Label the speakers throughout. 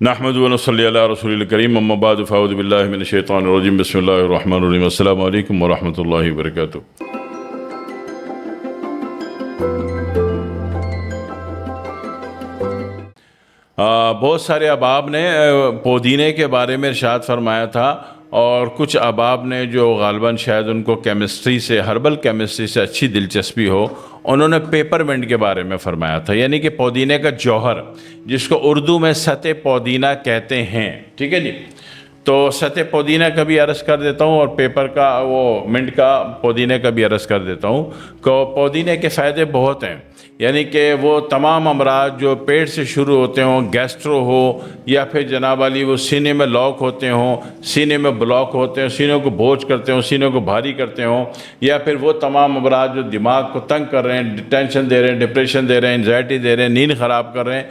Speaker 1: नहमदु व नसल्ली अला रसूलिल करीम अम्मा बाद फ़अऊज़ु बिल्लाहि मिनश शैतानिर रजीम बिस्मिल्लाहिर रहमानिर रहीम अस्सलामु अलैकुम व रहमतुल्लाहि व बरकातुहू। बहुत सारे अहबाब ने पुदीने के बारे में इरशाद फरमाया था और कुछ अहबाब ने जो गालिबन शायद उनको केमिस्ट्री से हर्बल केमिस्ट्री से अच्छी दिलचस्पी हो, उन्होंने पेपरमिंट के बारे में फरमाया था, यानी कि पुदीने का जौहर जिसको उर्दू में सते पुदीना कहते हैं। ठीक है जी, तो सते पुदीना का भी अर्ज़ कर देता हूँ और पेपर का वो मिंट का पुदीने का भी अर्ज़ कर देता हूँ। तो पुदीने के फ़ायदे बहुत हैं, यानी कि वो तमाम अमराज जो पेट से शुरू होते हों, गैस्ट्रो हो या फिर जनाब वाली वो सीने में लॉक होते हों, सीने में ब्लॉक होते हों, सीनों को बोझ करते हों, सीनों को भारी करते हों, या फिर वो तमाम अमराज जो दिमाग को तंग कर रहे हैं, टेंशन दे रहे हैं, डिप्रेशन दे रहे हैं, एंजाइटी दे रहे हैं, नींद ख़राब कर रहे हैं,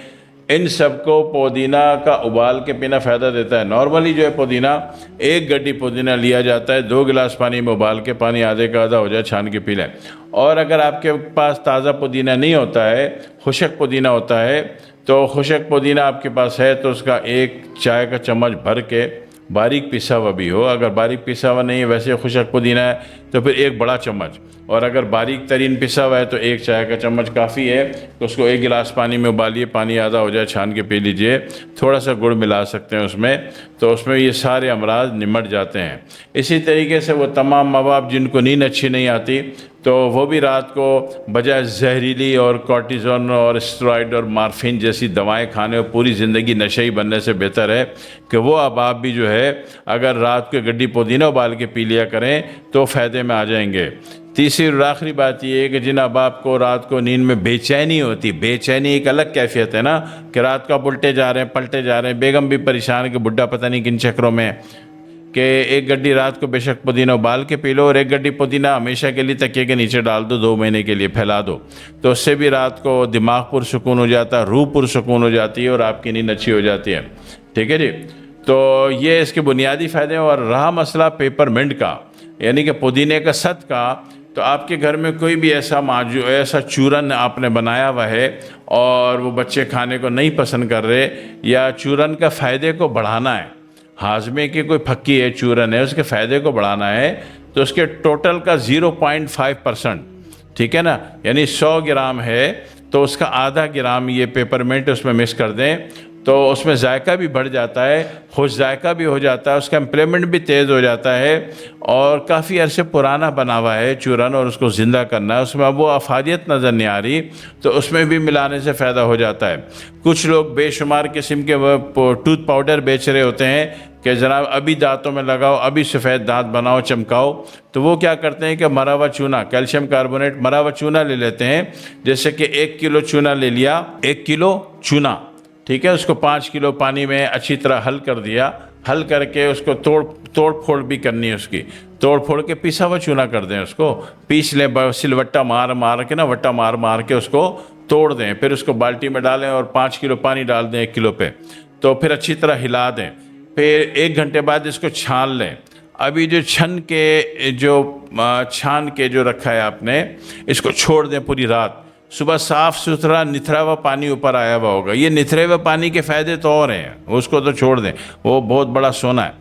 Speaker 1: इन सब को पुदीना का उबाल के पीना फ़ायदा देता है। नॉर्मली जो है पुदीना, एक गड्डी पुदीना लिया जाता है, 2 गिलास पानी में उबाल के, पानी आधे का आधा हो जाए, छान के पी लें। और अगर आपके पास ताज़ा पुदीना नहीं होता है, खुशक पुदीना होता है, तो खुशक पुदीना आपके पास है तो उसका 1 चाय का चम्मच भर के, बारीक पिसा हुआ भी हो, अगर बारीक पिसा हुआ नहीं है वैसे खुशक पुदीना है तो फिर 1 बड़ा चम्मच, और अगर बारीक तरीन पिसा हुआ है तो 1 चाय का चम्मच काफ़ी है। तो उसको 1 गिलास पानी में उबालिए, पानी आधा हो जाए, छान के पी लीजिए। थोड़ा सा गुड़ मिला सकते हैं उसमें, तो उसमें ये सारे अमराज निमट जाते हैं। इसी तरीके से वो तमाम माँ बाप जिनको नींद अच्छी नहीं आती, तो वो भी रात को बजाय जहरीली और कॉर्टिज़ोन और स्टेरॉइड और मार्फिन जैसी दवाएं खाने और पूरी ज़िंदगी नशे बनने से बेहतर है कि वो अहबाब भी जो है अगर रात को गड्डी पुदीना उबाल के पी लिया करें तो फ़ायदे में आ जाएंगे। तीसरी और आखिरी बात ये है कि जिन अहबाब को रात को नींद में बेचैनी होती, बेचैनी एक अलग कैफियत है ना, कि रात को उल्टे जा रहे हैं, पलटे जा रहे हैं, बेगम भी परेशान कि बुढ़ा पता नहीं किन चक्रों में, कि 1 गड्डी रात को बेशक पुदीना उबाल के पी लो और 1 गड्डी पुदीना हमेशा के लिए तकिए के नीचे डाल दो, 2 महीने के लिए फैला दो, तो उससे भी रात को दिमाग पुरसुकून हो जाता है, रूह पुरसुकून हो जाती है और आपकी नींद अच्छी हो जाती है। ठीक है जी, तो ये इसके बुनियादी फ़ायदे हैं। और रहा मसला पेपरमिंट का, यानी कि पुदीने का सत का, तो आपके घर में कोई भी ऐसा चूरन आपने बनाया हुआ है और वो बच्चे खाने को नहीं पसंद कर रहे, या चूरन का फ़ायदे को बढ़ाना है, हाजमे की कोई फक्की है, चूरन है, उसके फ़ायदे को बढ़ाना है, तो उसके टोटल का 0.5%, ठीक है ना, यानी 100 ग्राम है तो उसका आधा ग्राम ये पेपरमिंट उसमें मिक्स कर दें, तो उसमें जायका भी बढ़ जाता है, खुश जायका भी हो जाता है, उसका एम्प्लॉयमेंट भी तेज़ हो जाता है, और काफ़ी अरसे पुराना बना हुआ है चूरन और उसको ज़िंदा करना है, उसमें अब वो अफादियत नज़र नहीं आ रही, तो उसमें भी मिलाने से फ़ायदा हो जाता है। कुछ लोग बेशुमार किस्म के टूथ पाउडर बेच रहे होते हैं कि जनाब अभी दांतों में लगाओ, अभी सफ़ेद दांत बनाओ, चमकाओ, तो वो क्या करते हैं कि मरा हुआ चूना, कैल्शियम कार्बोनेट मरा हुआ चूना ले लेते हैं। जैसे कि 1 किलो चूना ले लिया, 1 किलो चूना, ठीक है, उसको 5 किलो पानी में अच्छी तरह हल कर दिया, हल करके उसको तोड़ फोड़ भी करनी है, उसकी तोड़ फोड़ के पिसा हुआ चूना कर दें, उसको पीस लें, सिलवट्टा मार के ना, वट्टा मार के उसको तोड़ दें, फिर उसको बाल्टी में डालें और 5 किलो पानी डाल दें 1 किलो पे, तो फिर अच्छी तरह हिला दें। फिर 1 घंटे बाद इसको छान लें। अभी जो छान के जो रखा है आपने, इसको छोड़ दें पूरी रात। सुबह साफ़ सुथरा निथरा हुआ पानी ऊपर आया हुआ होगा। ये निथरे हुए पानी के फ़ायदे तो और हैं, उसको तो छोड़ दें, वो बहुत बड़ा सोना है।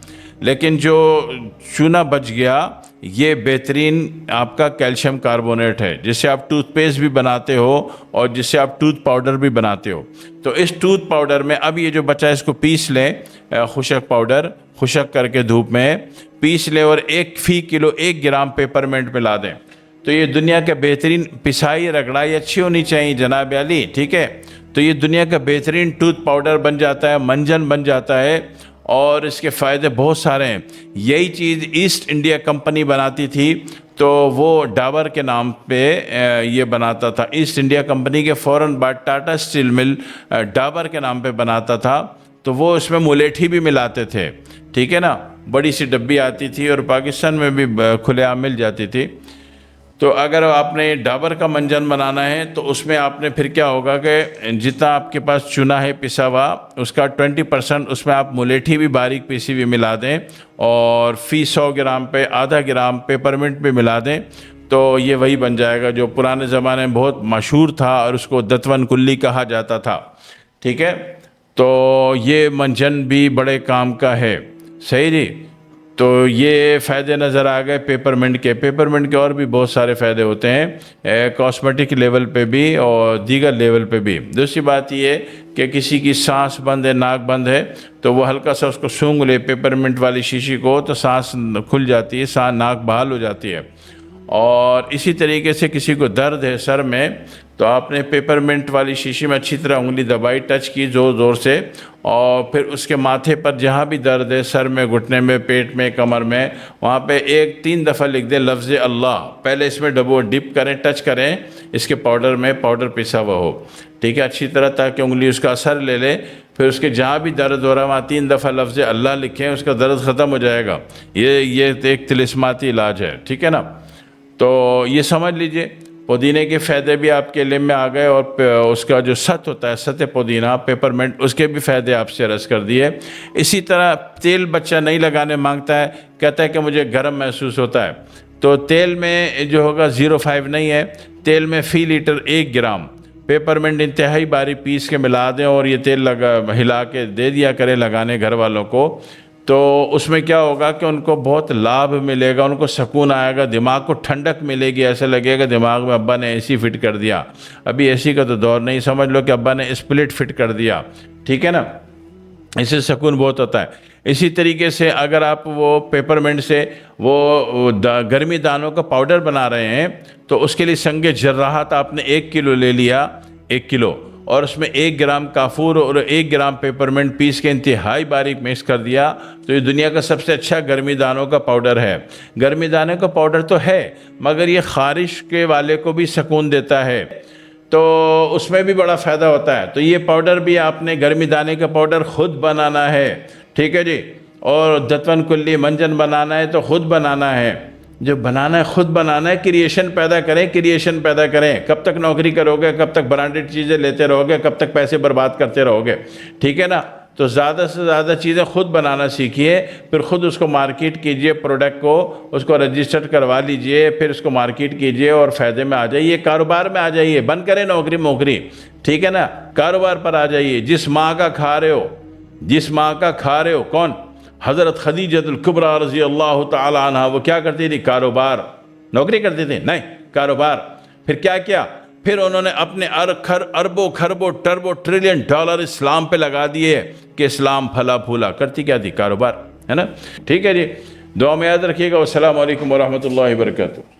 Speaker 1: लेकिन जो चूना बच गया, ये बेहतरीन आपका कैल्शियम कार्बोनेट है, जिससे आप टूथपेस्ट भी बनाते हो और जिससे आप टूथ पाउडर भी बनाते हो। तो इस टूथ पाउडर में अब ये जो बचा है इसको पीस लें, खुशक पाउडर खुशक करके धूप में पीस लें, और 1 किलो 1 ग्राम पेपरमिंट मिला दें। तो ये दुनिया का बेहतरीन, पिसाई रगड़ाई अच्छी होनी चाहिए जनाब अली, ठीक है, तो ये दुनिया का बेहतरीन टूथ पाउडर बन जाता है, मंजन बन जाता है, और इसके फ़ायदे बहुत सारे हैं। यही चीज़ ईस्ट इंडिया कंपनी बनाती थी, तो वो डाबर के नाम पे ये बनाता था। ईस्ट इंडिया कंपनी के फ़ौरन बाद टाटा स्टील मिल डाबर के नाम पे बनाता था, तो वो इसमें मुलेठी भी मिलाते थे, ठीक है ना, बड़ी सी डब्बी आती थी और पाकिस्तान में भी खुलेआम मिल जाती थी। तो अगर आपने डाबर का मंजन बनाना है तो उसमें आपने फिर क्या होगा कि जितना आपके पास चूना है पिसा हुआ, उसका 20% उसमें आप मुलेठी भी बारीक पीसी भी मिला दें, और फी 100 ग्राम पे आधा ग्राम पेपरमिंट भी मिला दें, तो ये वही बन जाएगा जो पुराने ज़माने में बहुत मशहूर था और उसको दतवन कुल्ली कहा जाता था। ठीक है, तो ये मंजन भी बड़े काम का है। सही जी। तो ये फ़ायदे नज़र आ गए पेपरमिंट के और भी बहुत सारे फ़ायदे होते हैं कॉस्मेटिक लेवल पे भी और दीगर लेवल पे भी। दूसरी बात ये कि किसी की सांस बंद है, नाक बंद है, तो वो हल्का सा उसको सूंघ ले पेपरमिंट वाली शीशी को, तो सांस खुल जाती है, सांस नाक बहाल हो जाती है। और इसी तरीके से किसी को दर्द है सर में, तो आपने पेपरमिंट वाली शीशी में अच्छी तरह उंगली दबाई, टच की ज़ोर ज़ोर से, और फिर उसके माथे पर जहाँ भी दर्द है, सर में, घुटने में, पेट में, कमर में, वहाँ पे 3 दफ़ा लिख दें लफ्ज़ अल्लाह। पहले इसमें डिप करें, टच करें इसके पाउडर में, पाउडर पिसा हुआ हो, ठीक है, अच्छी तरह, ताकि उंगली उसका असर ले ले। फिर उसके जहाँ भी दर्द हो रहा है वहाँ 3 दफ़ा लफ्ज़ अल्लाह लिखें, उसका दर्द ख़त्म हो जाएगा। ये एक तिलिस्माती इलाज है, ठीक है ना। तो ये समझ लीजिए पुदीने के फ़ायदे भी आपके इल्म में आ गए, और उसका जो सत होता है, सत पुदीना, पेपरमिंट, उसके भी फ़ायदे आपसे अर्ज़ कर दिए। इसी तरह तेल बच्चा नहीं लगाने मांगता है, कहता है कि मुझे गर्म महसूस होता है, तो तेल में जो होगा 0.5 नहीं है, तेल में फ़ी लीटर 1 ग्राम पेपरमिंट इंतहाई बारीक पीस के मिला दें, और ये तेल हिला के दे दिया करें लगाने घर वालों को। तो उसमें क्या होगा कि उनको बहुत लाभ मिलेगा, उनको सुकून आएगा, दिमाग को ठंडक मिलेगी, ऐसा लगेगा दिमाग में अब्बा ने एसी फिट कर दिया। अभी एसी का तो दौर नहीं, समझ लो कि अब्बा ने स्प्लिट फिट कर दिया, ठीक है ना। इससे सुकून बहुत होता है। इसी तरीके से अगर आप वो पेपरमिंट से वो गर्मी दानों का पाउडर बना रहे हैं, तो उसके लिए संगे जर्राहत आपने 1 किलो ले लिया, 1 किलो, और उसमें 1 ग्राम काफूर और 1 ग्राम पेपरमिंट पीस के इंतहाई बारीक मिक्स कर दिया, तो ये दुनिया का सबसे अच्छा गर्मी दानों का पाउडर है। गर्मी दाने का पाउडर तो है, मगर ये ख़ारिश के वाले को भी सुकून देता है, तो उसमें भी बड़ा फ़ायदा होता है। तो ये पाउडर भी आपने गर्मी दाने का पाउडर ख़ुद बनाना है, ठीक है जी। और दतवन कुल्ली मंजन बनाना है तो ख़ुद बनाना है, जो बनाना है ख़ुद बनाना है। क्रिएशन पैदा करें, क्रिएशन पैदा करें। कब तक नौकरी करोगे, कब तक ब्रांडेड चीज़ें लेते रहोगे, कब तक पैसे बर्बाद करते रहोगे, ठीक है ना। तो ज़्यादा से ज़्यादा चीज़ें ख़ुद बनाना सीखिए, फिर ख़ुद उसको मार्केट कीजिए, प्रोडक्ट को उसको रजिस्टर्ड करवा लीजिए, फिर उसको मार्केट कीजिए और फ़ायदे में आ जाइए, कारोबार में आ जाइए। बंद करें नौकरी, ठीक है ना, कारोबार पर आ जाइए। जिस माँ का खा रहे हो, कौन? हज़रत खदीजतुल कुबरा रज़ी अल्लाह तआला अन्हा, वो क्या करती थी? कारोबार। नौकरी करती थी? नहीं, कारोबार। फिर क्या किया? फिर उन्होंने अपने अरबों खरबों टर्बो ट्रिलियन डॉलर इस्लाम पे लगा दिए कि इस्लाम फला फूला। करती क्या थी? कारोबार, है ना। ठीक है जी, दुआ में याद रखिएगा। अस्सलामु अलैकुम व रहमतुल्लाहि व बरकातुहू।